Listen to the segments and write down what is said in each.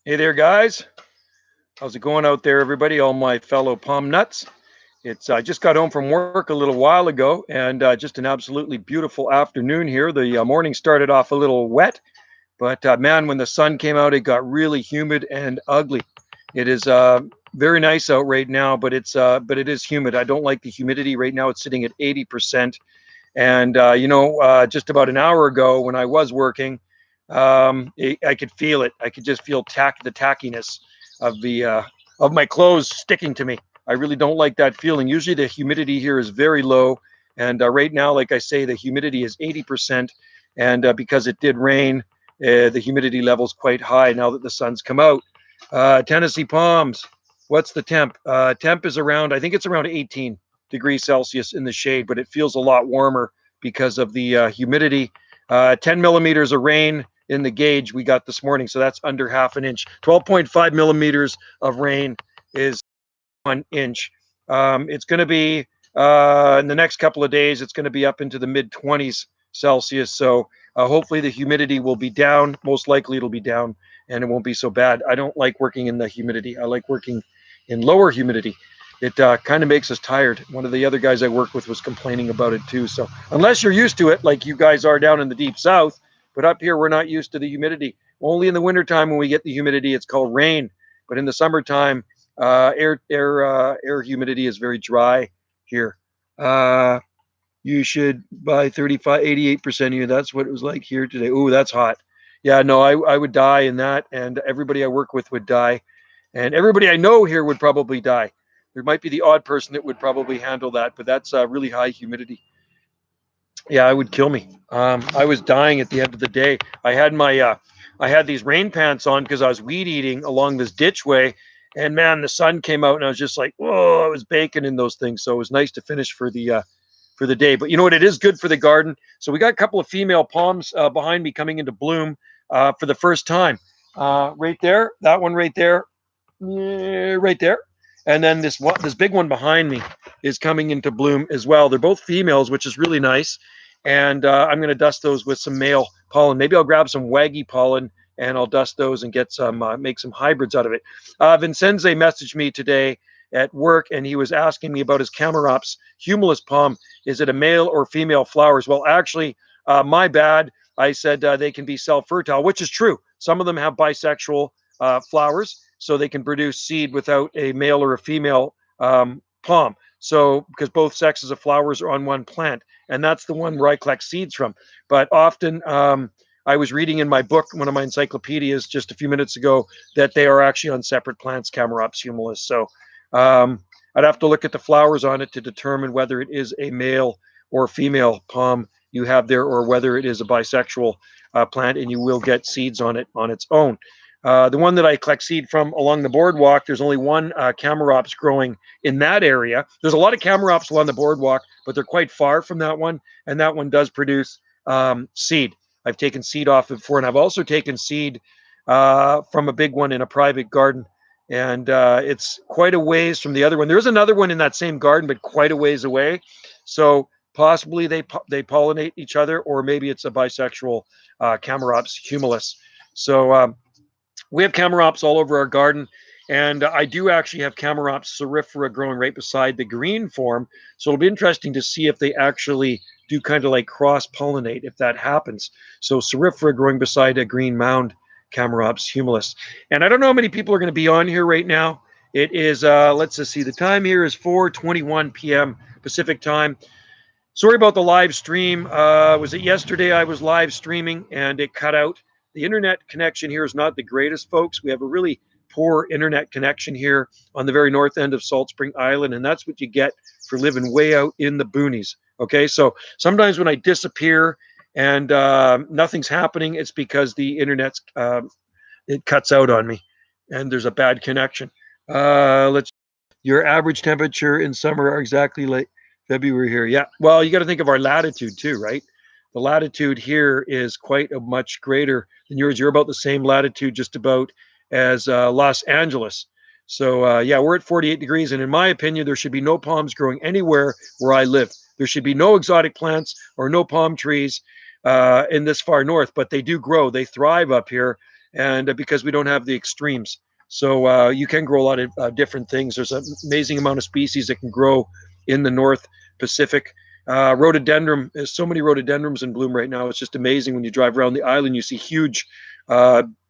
Hey there, guys. How's it going out there, everybody? All my fellow palm nuts. It's I just got home from work a little while ago, and just an absolutely beautiful afternoon here. The morning started off a little wet, but man, when the sun came out, it got really humid and ugly. It is very nice out right now, but it is humid. I don't like the humidity right now. It's sitting at 80%, and just about an hour ago when I was working, I could feel it. I could just feel the tackiness of the of my clothes sticking to me. I really don't like that feeling. Usually the humidity here is very low, and right now, like I say, the humidity is 80%, and because it did rain, the humidity level is quite high now that the sun's come out. Tennessee Palms, what's the temp? Temp is around, I think it's around 18 degrees Celsius in the shade, but it feels a lot warmer because of the humidity. 10 millimeters of rain in the gauge we got this morning, so that's under half an inch. 12.5 millimeters of rain is 1 inch. It's going to be in the next couple of days, it's going to be up into the mid 20s Celsius. So hopefully the humidity will be down. Most likely it'll be down and it won't be so bad. I don't like working in the humidity. I like working in lower humidity. It kind of makes us tired. One of the other guys I work with was complaining about it too. So unless you're used to it, like you guys are down in the deep south, but up here we're not used to the humidity. Only in the wintertime when we get the humidity, it's called rain. But in the summertime, air humidity is very dry here. Uh, you should buy 35, 88% here. That's what it was like here today. Oh, that's hot. Yeah, no, I would die in that, and everybody I work with would die, and everybody I know here would probably die. There might be the odd person that would probably handle that, but that's really high humidity. Yeah, it would kill me. I was dying at the end of the day. I had these rain pants on because I was weed eating along this ditchway, and man, the sun came out, and I was just like, whoa, I was baking in those things. So it was nice to finish for the day. But you know what? It is good for the garden. So we got a couple of female palms behind me coming into bloom for the first time. Right there, that one right there, and then this big one behind me is coming into bloom as well. They're both females, which is really nice, and I'm going to dust those with some male pollen. Maybe I'll grab some waggy pollen and I'll dust those and get some make some hybrids out of it. Vincenze messaged me today at work and he was asking me about his Camarops humulus palm. Is it a male or female flowers? Well, actually, my bad. I said they can be self-fertile, which is true. Some of them have bisexual flowers, so they can produce seed without a male or a female palm. So, because both sexes of flowers are on one plant, and that's the one where I collect seeds from. But often, I was reading in my book, one of my encyclopedias, just a few minutes ago, that they are actually on separate plants, Camarops humulus. So, I'd have to look at the flowers on it to determine whether it is a male or female palm you have there, or whether it is a bisexual plant, and you will get seeds on it on its own. The one that I collect seed from along the boardwalk, there's only one Camarops growing in that area. There's a lot of Camarops along the boardwalk, but they're quite far from that one, and that one does produce seed. I've taken seed off it before, and I've also taken seed from a big one in a private garden, and it's quite a ways from the other one. There's another one in that same garden, but quite a ways away. So possibly they pollinate each other, or maybe it's a bisexual Camarops humulus. So we have Camarops all over our garden, and I do actually have Camarops cerifera growing right beside the green form. So it'll be interesting to see if they actually do kind of like cross pollinate if that happens. So cerifera growing beside a green mound Camarops humulus. And I don't know how many people are going to be on here right now. It is let's just see. The time here is 4:21 p.m. Pacific time. Sorry about the live stream. Was it yesterday I was live streaming and it cut out? The internet connection here is not the greatest, folks. We have a really poor internet connection here on the very north end of Salt Spring Island, and that's what you get for living way out in the boonies. Okay, so sometimes when I disappear and nothing's happening, it's because the internet's it cuts out on me, and there's a bad connection. Let's. Your average temperature in summer are exactly like February here. Yeah. Well, you got to think of our latitude too, right? The latitude here is quite a much greater than yours. You're about the same latitude, just about as Los Angeles. So yeah, we're at 48 degrees, and in my opinion, there should be no palms growing anywhere where I live. There should be no exotic plants or no palm trees in this far north, but they do grow. They thrive up here. and because we don't have the extremes. So you can grow a lot of different things. There's an amazing amount of species that can grow in the North Pacific. Rhododendron, there's so many rhododendrons in bloom right now. It's just amazing when you drive around the island. You see huge,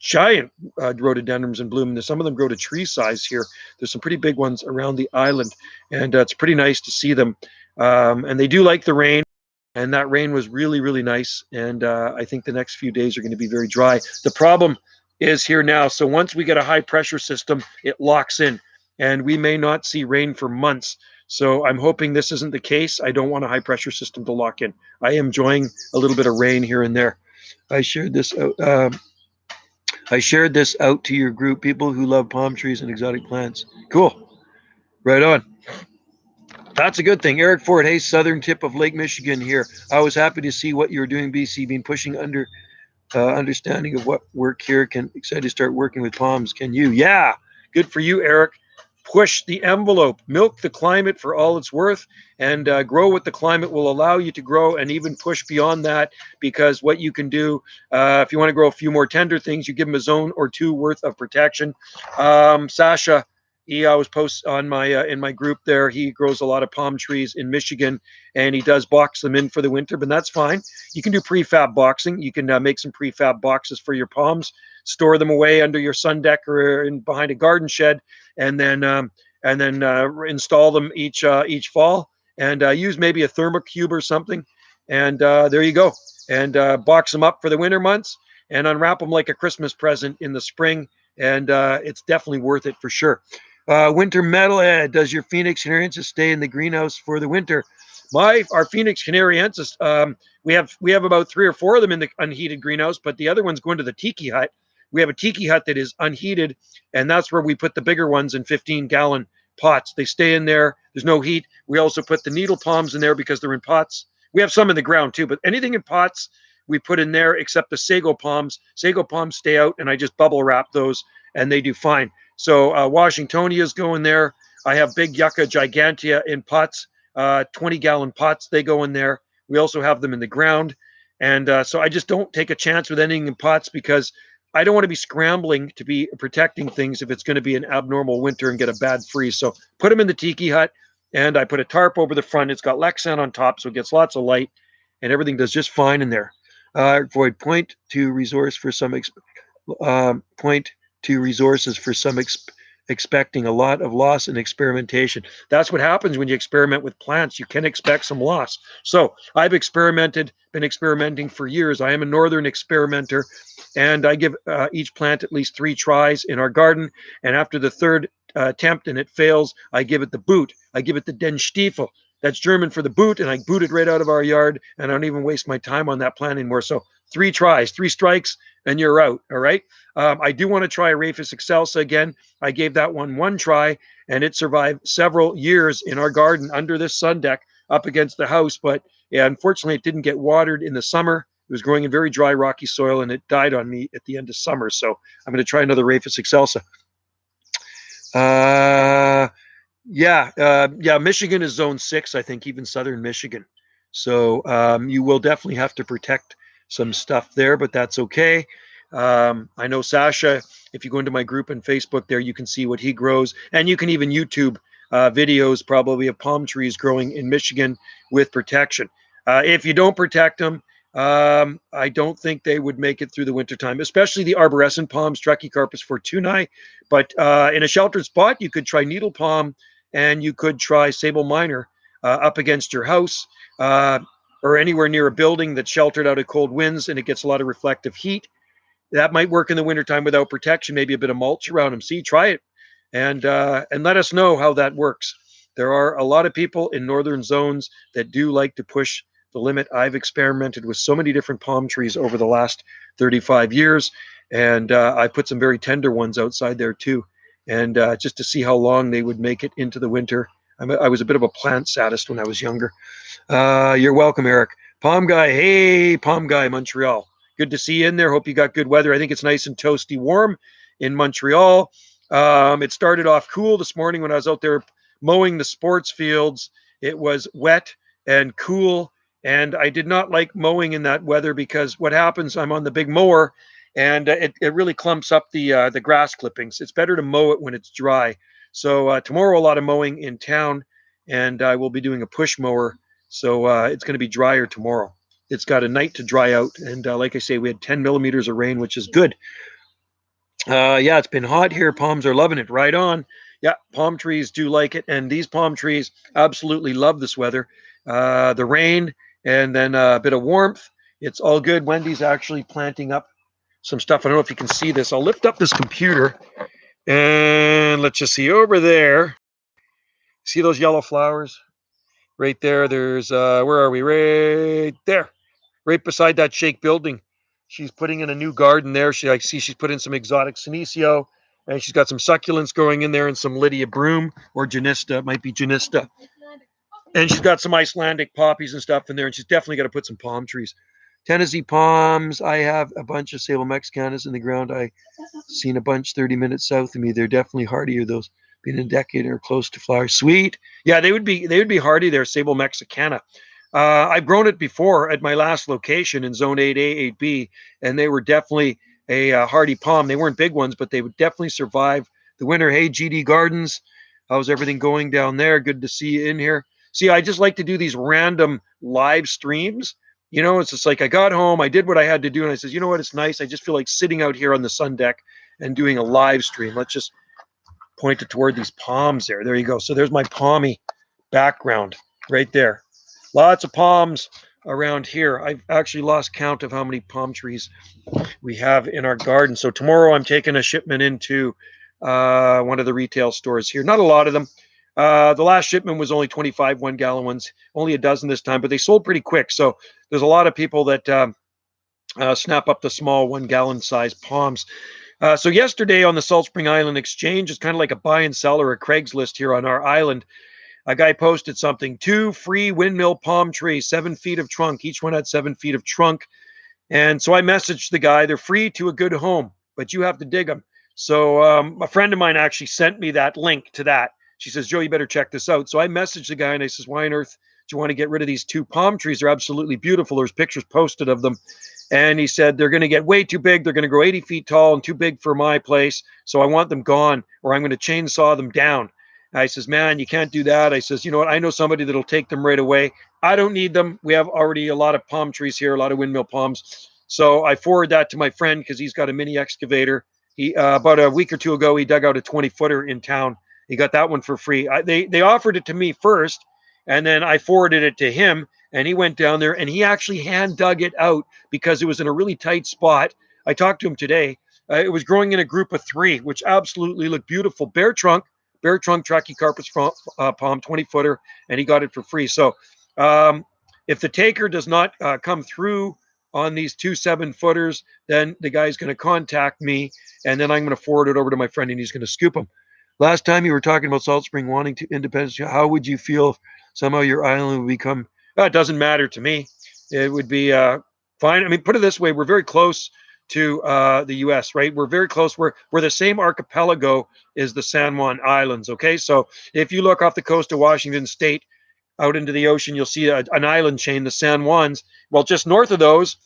giant rhododendrons in bloom. Some of them grow to tree size here. There's some pretty big ones around the island, and it's pretty nice to see them. And they do like the rain. And that rain was really, really nice. And I think the next few days are going to be very dry. The problem is here now. So once we get a high pressure system, it locks in, and we may not see rain for months. So I'm hoping this isn't the case. I don't want a high pressure system to lock in. I am enjoying a little bit of rain here and there. I shared this out to your group, people who love palm trees and exotic plants. Cool. Right on. That's a good thing. Eric Ford, hey, southern tip of Lake Michigan here. I was happy to see what you're doing, BC, been pushing understanding of what work here. Excited to start working with palms. Can you? Yeah, good for you, Eric. Push the envelope, milk the climate for all it's worth, and grow what the climate will allow you to grow, and even push beyond that, because what you can do, if you want to grow a few more tender things, you give them a zone or two worth of protection. Sasha, he always posts on my in my group there. He grows a lot of palm trees in Michigan, and he does box them in for the winter, but that's fine. You can do prefab boxing. You can make some prefab boxes for your palms, store them away under your sun deck or behind a garden shed, and then install them each fall, and use maybe a thermocube or something, and there you go. And box them up for the winter months and unwrap them like a Christmas present in the spring, and it's definitely worth it for sure. Winter metalhead, does your Phoenix canariensis stay in the greenhouse for the winter? Our Phoenix canariensis, we have about 3 or 4 of them in the unheated greenhouse, but the other ones go into the tiki hut. We have a tiki hut that is unheated, and that's where we put the bigger ones in 15-gallon pots. They stay in there. There's no heat. We also put the needle palms in there because they're in pots. We have some in the ground too, but anything in pots we put in there except the sago palms. Sago palms stay out, and I just bubble wrap those, and they do fine. So Washingtonias go in there. I have big Yucca gigantea in pots, 20-gallon pots. They go in there. We also have them in the ground. And so I just don't take a chance with anything in pots, because I don't want to be scrambling to be protecting things if it's going to be an abnormal winter and get a bad freeze. So put them in the tiki hut, and I put a tarp over the front. It's got Lexan on top, so it gets lots of light, and everything does just fine in there. Void, point to resources for some expecting a lot of loss and experimentation. That's what happens when you experiment with plants. You can expect some loss. So I've been experimenting for years. I am a northern experimenter, and I give each plant at least 3 tries in our garden. And after the third attempt and it fails, I give it the boot. I give it the Den Stiefel. That's German for the boot, and I boot it right out of our yard, and I don't even waste my time on that plant anymore. So 3 tries, 3 strikes, and you're out. All right. I do want to try Rhapis excelsa again. I gave that one try, and it survived several years in our garden under this sun deck up against the house. But yeah, unfortunately, it didn't get watered in the summer. It was growing in very dry, rocky soil, and it died on me at the end of summer. So I'm going to try another Rhapis excelsa. Michigan is zone 6, I think, even southern Michigan. So you will definitely have to protect some stuff there, but that's okay. I know Sasha, if you go into my group on Facebook there, you can see what he grows, and you can even YouTube videos probably of palm trees growing in Michigan with protection. If you don't protect them, I don't think they would make it through the wintertime, especially the arborescent palms, Trachycarpus fortunei. But in a sheltered spot, you could try needle palm, and you could try sable minor up against your house, or anywhere near a building that's sheltered out of cold winds and it gets a lot of reflective heat. That might work in the wintertime without protection, maybe a bit of mulch around them. See, try it, and let us know how that works. There are a lot of people in northern zones that do like to push the limit. I've experimented with so many different palm trees over the last 35 years, and I put some very tender ones outside there too, and just to see how long they would make it into the winter. I was a bit of a plant sadist when I was younger. You're welcome, Eric. Palm Guy, hey, Palm Guy, Montreal. Good to see you in there. Hope you got good weather. I think it's nice and toasty warm in Montreal. It started off cool this morning when I was out there mowing the sports fields. It was wet and cool, and I did not like mowing in that weather, because what happens, I'm on the big mower, and it really clumps up the grass clippings. It's better to mow it when it's dry. So tomorrow, a lot of mowing in town, and I will be doing a push mower. So it's going to be drier tomorrow. It's got a night to dry out, and like I say, we had 10 millimeters of rain, which is good. Yeah, it's been hot here. Palms are loving it. Right on. Yeah, palm trees do like it, and these palm trees absolutely love this weather. The rain and then a bit of warmth. It's all good. Wendy's actually planting up some stuff. I don't know if you can see this. I'll lift up this computer and let's just see over there. See those yellow flowers right there? There's where are we? Right there, right beside that shake building. She's putting in a new garden there. I see she's put in some exotic senecio, and she's got some succulents growing in there and some Lydia broom or Janista. It might be Janista. And she's got some Icelandic poppies and stuff in there, and she's definitely got to put some palm trees. Tennessee palms. I have a bunch of Sable Mexicanas in the ground. I seen a bunch 30 minutes south of me. They're definitely hardier. Those been a decade or close to flower. Sweet. Yeah, they would be hardy there, Sable Mexicana. I've grown it before at my last location in Zone 8A, 8B, and they were definitely a hardy palm. They weren't big ones, but they would definitely survive the winter. Hey, GD Gardens, how's everything going down there? Good to see you in here. See, I just like to do these random live streams. It's just like I got home, I did what I had to do, and I said, you know what, it's nice. I just feel like sitting out here on the sun deck and doing a live stream. Let's just point it toward these palms there. There you go. So there's my palmy background right there. Lots of palms around here. I've actually lost count of how many palm trees we have in our garden. So tomorrow I'm taking a shipment into one of the retail stores here. Not a lot of them. The last shipment was only 25 1-gallon ones, only a dozen this time, but they sold pretty quick. So there's a lot of people that snap up the small 1-gallon size palms. So yesterday on the Salt Spring Island Exchange, it's kind of like a buy and sell or a Craigslist here on our island. A guy posted something: 2 free windmill palm trees, 7 feet of trunk. Each one had 7 feet of trunk. And so I messaged the guy. They're free to a good home, but you have to dig them. So a friend of mine actually sent me that link to that. She says, Joe, you better check this out. So I messaged the guy and I says, why on earth do you want to get rid of these 2 palm trees? They're absolutely beautiful. There's pictures posted of them. And he said, they're going to get way too big. They're going to grow 80 feet tall and too big for my place. So I want them gone, or I'm going to chainsaw them down. I says, man, you can't do that. I says, you know what? I know somebody that'll take them right away. I don't need them. We have already a lot of palm trees here, a lot of windmill palms. So I forward that to my friend because he's got a mini excavator. He about a week or two ago, he dug out a 20-footer in town. He got that one for free. They offered it to me first, and then I forwarded it to him, and he went down there and he actually hand dug it out because it was in a really tight spot. I talked to him today. It was growing in a group of 3, which absolutely looked beautiful. Bare trunk trachycarpus palm, 20-footer, and he got it for free. So if the taker does not come through on these 2 7-footers, then the guy's going to contact me, and then I'm going to forward it over to my friend, and he's going to scoop them. Last time you were talking about Salt Spring wanting to independence. How would you feel if somehow your island would become? It doesn't matter to me. It would be fine. I mean, put it this way: we're very close to the U.S., right? We're very close. We're the same archipelago as the San Juan Islands. Okay, so if you look off the coast of Washington State out into the ocean, you'll see an island chain, the San Juans. Well, just north of those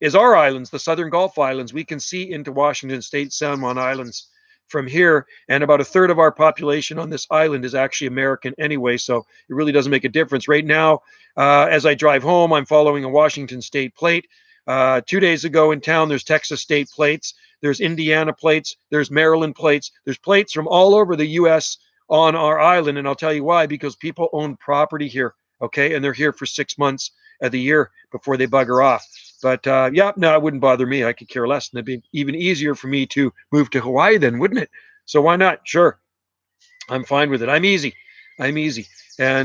is our islands, the Southern Gulf Islands. We can see into Washington State, San Juan Islands from here, and about a third of our population on this island is actually American anyway, so it really doesn't make a difference. Right now, as I drive home, I'm following a Washington State plate. 2 days ago in town, there's Texas State plates, there's Indiana plates, there's Maryland plates, there's plates from all over the U.S. on our island, and I'll tell you why: because people own property here, okay, and they're here for 6 months of the year before they bugger off. But yeah, no, it wouldn't bother me. I could care less. And it'd be even easier for me to move to Hawaii then, wouldn't it? So why not? Sure. I'm fine with it. I'm easy. And